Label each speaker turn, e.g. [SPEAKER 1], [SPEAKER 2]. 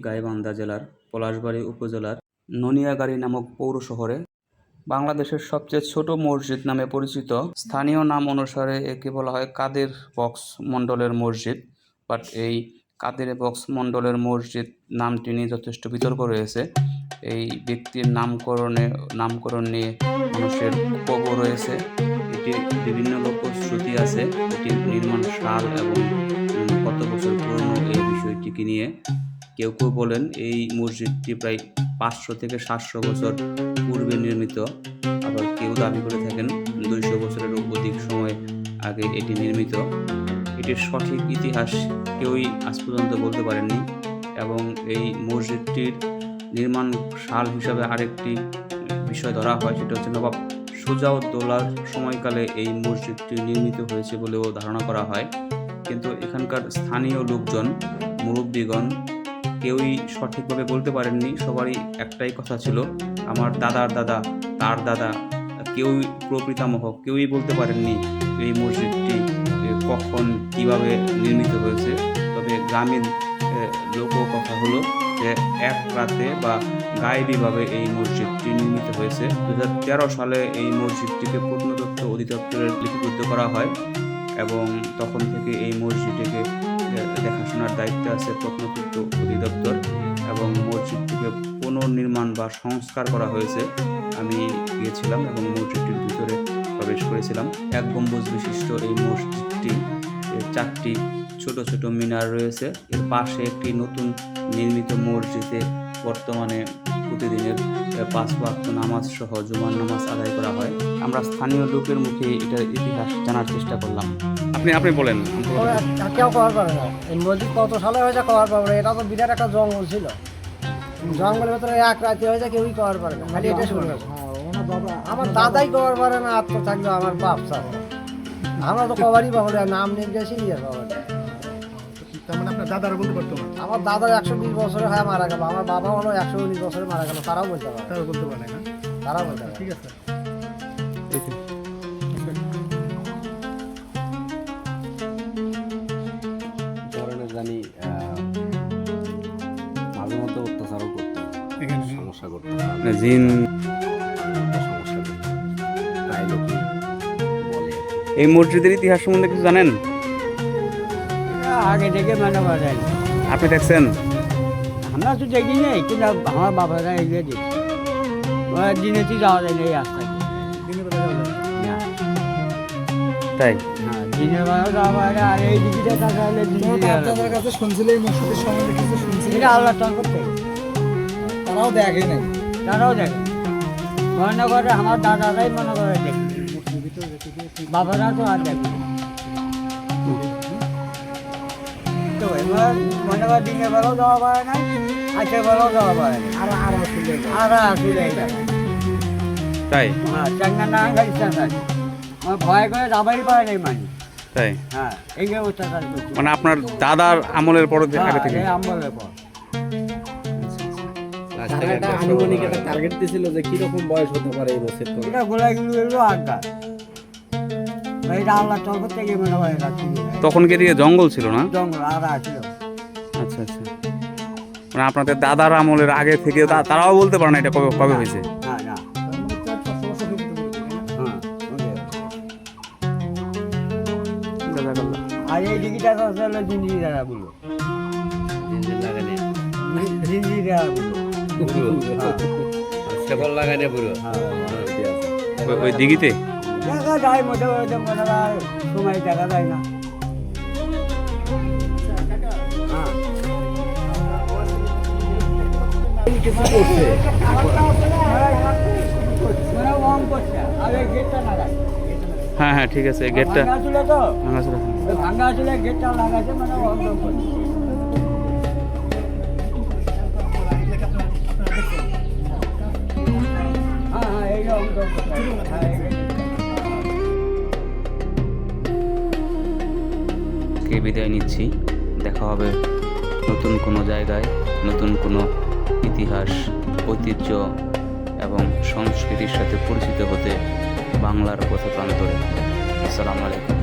[SPEAKER 1] গাইবান্ধা জেলার পলাশবাড়ী উপজেলার ননিয়াগাড়ি নামক পৌর শহরে বাংলাদেশের সবচেয়ে ছোট মসজিদ নামে পরিচিত। স্থানীয় নাম অনুসারে একে বলা হয় কাদের বক্স মণ্ডলের মসজিদ। বাট এই কাদের বক্স মণ্ডলের মসজিদ নামটি নিয়ে যথেষ্ট বিতর্ক রয়েছে। এই ব্যক্তির নামকরণ নিয়ে মানুষের ক্ষোভ রয়েছে। এটির বিভিন্ন লোকশ্রুতি আছে। এটির নির্মাণ সাল এবং কত বছর পুরনো এই বিষয়টিকে নিয়ে কেউ কেউ বলেন এই মসজিদটি প্রায় 500 থেকে 700 বছর পূর্বে নির্মিত। আবার কেউ দাবি করে থাকেন 200 বছরেরও অধিক সময় আগে এটি নির্মিত। এটির সঠিক ইতিহাস কেউই আজ পর্যন্ত বলতে পারেননি। এবং এই মসজিদটির নির্মাণ সাল হিসাবে আরেকটি বিষয় ধরা হয়, সেটা হচ্ছে নবাব সুজাউদ্দৌলার সময়কালে এই মসজিদটি নির্মিত হয়েছে বলেও ধারণা করা হয়। কিন্তু এখানকার স্থানীয় লোকজন, মুরব্বীগণ কেউই সঠিকভাবে বলতে পারেননি। সবারই একটাই কথা ছিল, আমার দাদার দাদা, তার দাদা, কেউই প্রপিতামহ কেউই বলতে পারেননি এই মসজিদটি কখন কিভাবে নির্মিত হয়েছে। তবে গ্রামীণ লোককথা হলো যে এক রাতে বা গায়েবীভাবে এই মসজিদটি নির্মিত হয়েছে। 2013 সালে এই মসজিদটিকে প্রত্নতত্ত্ব অধিদপ্তরের লিপিবদ্ধ করা হয় এবং তখন থেকে এই মসজিদটিকে দেখাশোনার দায়িত্বে আছে প্রত্নতত্ত্ব অধিদপ্তর এবং মসজিদটিকে পুনর্নির্মাণ বা সংস্কার করা হয়েছে। আমি গিয়েছিলাম এবং মসজিদটির ভিতরে প্রবেশ করেছিলাম। এক গম্বুজ বিশিষ্ট এই মসজিদটি 4টি ছোট ছোট মিনার রয়েছে। এর পাশে একটি নতুন নির্মিত মসজিদে বর্তমানে প্রতিদিনের 5 ওয়াক্ত নামাজ সহ জুমার নামাজ আদায় করা হয়। আমরা স্থানীয় লোকের মুখে এটার ইতিহাস জানার চেষ্টা করলাম। আপনি বলেন।
[SPEAKER 2] কেউ কভার পারে না এই মসজিদ কত সালে হয়েছে কভার পাবে না। এটা তো বিরাট একটা জঙ্গল ছিল, জঙ্গলের ভেতরে এক রাতে হয়েছে, কেউই কভার পারে না। খালি এটা শুনে আমার দাদাই কভার পারে না, আর তো থাকবে আমার বাপ স্যার। আমরা তো কভারই পাবো না, নাম নিয়ে গেছি নিয়ে কভার।
[SPEAKER 3] তার মানে আপনার দাদারা বলতে পারতো না?
[SPEAKER 2] আমার দাদা 120 বছরে হয় মারা গেল, আমার বাবা হলো 119 বছরে মারা গেল। তারাও বলতে পারে,
[SPEAKER 3] তারা বলতে পারে না?
[SPEAKER 2] তারাও বলতে পারে।
[SPEAKER 3] ঠিক আছে।
[SPEAKER 4] জানি মাঝে মধ্যে অত্যাচারও করতো, সমস্যা করতো,
[SPEAKER 1] জিন
[SPEAKER 4] সমস্যা করতো। তাই লোকে বলে।
[SPEAKER 1] এই মসজিদের ইতিহাস সম্বন্ধে কিছু জানেন?
[SPEAKER 2] আগে থেকে মানে বাজাই
[SPEAKER 1] আপনি দেখছেন?
[SPEAKER 2] আমরা তো দেখি নেই, কিন্তু আমার বাবারা এগিয়ে দিচ্ছে। দিনেতে যাওয়া যায় না এই রাস্তায়।
[SPEAKER 3] দিনের বেলা যাওয়া যায় না?
[SPEAKER 1] তাই?
[SPEAKER 2] হ্যাঁ, দিনের বেলা যাওয়া যায় না। আর এই দিদিটা তাহলে
[SPEAKER 3] আপনাদের কাছে শুনছিল এই মসজিদের সম্বন্ধে কিছু শুনছিল?
[SPEAKER 2] এটা আল্লাহ তার করতে
[SPEAKER 3] তারাও দেখে নাই?
[SPEAKER 2] তারাও দেখে মনে করে আমার দাদারাই মনে করে দেখি, বাবারা তো আর দেখে। তো এবার মনে করে দিনের বেলাও যাওয়া পারে না, আজকের বেলাও যাওয়া পারে না। আর আসলে
[SPEAKER 1] তাই?
[SPEAKER 2] হ্যাঁ, চাঙ্গা না গাড়ি চাঙ্গা আমার ভয় করে যাবারই পারে নাই মানে।
[SPEAKER 1] তাই?
[SPEAKER 2] হ্যাঁ, এই যে অত্যাচার করছে।
[SPEAKER 1] মানে আপনার দাদার আমলের পর আগে থেকে?
[SPEAKER 2] হ্যাঁ, আমলের পর।
[SPEAKER 4] আনুমানিক একটা টার্গেট দিয়েছিল যে কিরকম বয়স হতে পারে এই মসজিদটা।
[SPEAKER 2] এটা গোলাগুলো এগুলো আড্ডা, এটা আল্লাহ চল করতে গিয়ে মনে হয় এটা
[SPEAKER 1] তখন কি এদিকে জঙ্গল ছিল না?
[SPEAKER 2] জঙ্গল আর আসছিল।
[SPEAKER 1] আচ্ছা আচ্ছা, মানে আপনাদের দাদার আমলের আগে থেকে তারাও বলতে পারে না এটা কবে কবে হয়েছে?
[SPEAKER 2] না না, হ্যাঁ, আর এই দিকটা তো আসলে জিঞ্জিরা বললো, জিঞ্জিরা বললো,
[SPEAKER 4] শেকল লাগানে পুরো।
[SPEAKER 1] ওই দিঘিতে
[SPEAKER 2] দেখা যায় মধ্যে মধ্যে মনে হয় সময় দেখা যায় না।
[SPEAKER 1] হ্যাঁ হ্যাঁ ঠিক আছে, গেটটা
[SPEAKER 2] ভাঙা ছিল, গেটটা লাগাইছে মানে
[SPEAKER 1] বিদায় নিচ্ছি। দেখা হবে নতুন কোনো জায়গায়, নতুন কোনো ইতিহাস, ঐতিহ্য এবং সংস্কৃতির সাথে পরিচিত হতে বাংলার পথপ্রান্তরে। আসসালামু আলাইকুম।